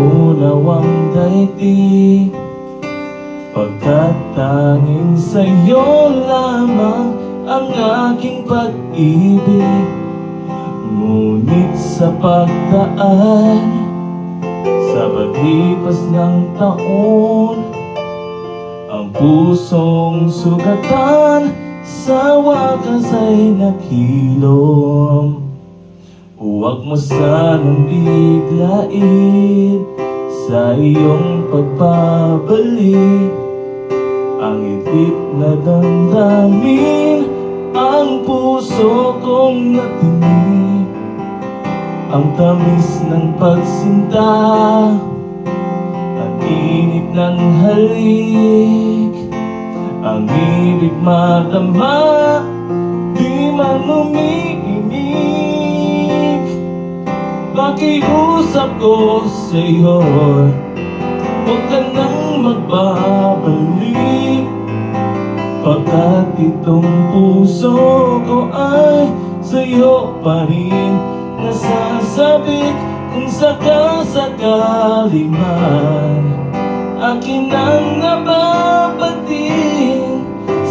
unawang daigdig, pagkat tanging sa'yo lamang ang aking pag-ibig. Ngunit sa pagdaan, sa paglipas ng taon, ang pusong sugatan sa wakas ay naghilom. Huwag mo sanang biglain sa iyong pagbabalik ang itik na damdamin, ang puso kong natinig. Ang tamis ng pagsinta, ang init ng halik, ang ibig madama, di man umiimik. Pakiusap ko sa'yo, huwag ka nang magbabalik, pagkat itong puso ko ay sa'yo pa rin nasasabik. Kung sakasakali man akin ang nababating,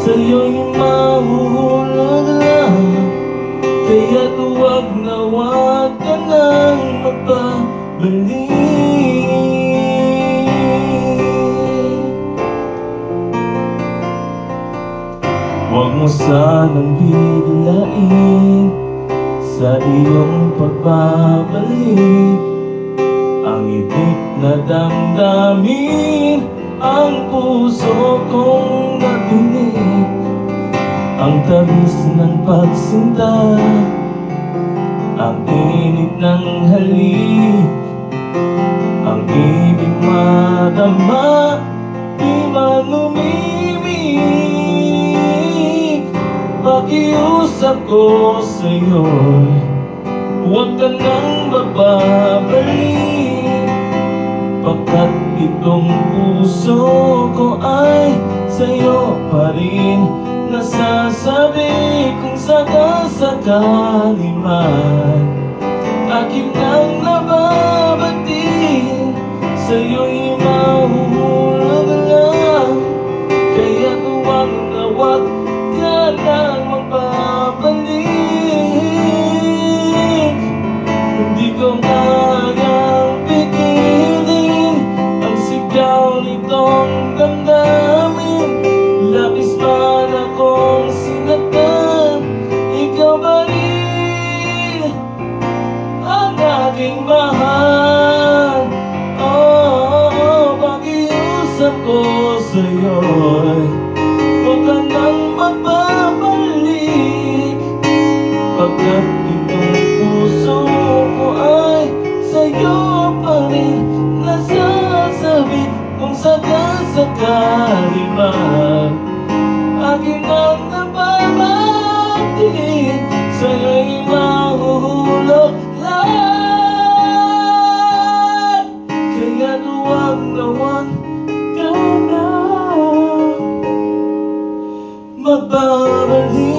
sa'yo'y mahuhulog lang. Kaya't huwag na huwag ka nang magbabalik. Huwag mo sanang biglain sa iyong pagbabalik ang itik na damdamin, ang puso kong natinig. Ang tamis ng pagsinta, ang init ng halik, ang ibig madama, di man umimik. Pakiusap ko sa'yo, huwag ka nang magbabalik, pagkat itong puso ko ay sa'yo pa rin nasasabi. Kung sakasakali man akin ang nababating, sa'yo'y mahuhulog lang. Kaya't huwag na huwag ka nang magbabalik. Hindi ko kayang pigilin ang sigaw nitong damdamin. Labis man akong sinaktan, ikaw pa rin ang aking mahal. Pakiusap ko sa'yo, huwag ka nang magbabalik, pagkat itong puso ko ay sa'yo pa rin nasasabik. Kung sakasakali man akin ang nababating, sa'yo'y mahuhulog lahat. Kaya't huwag na huwag ka na magbabalik.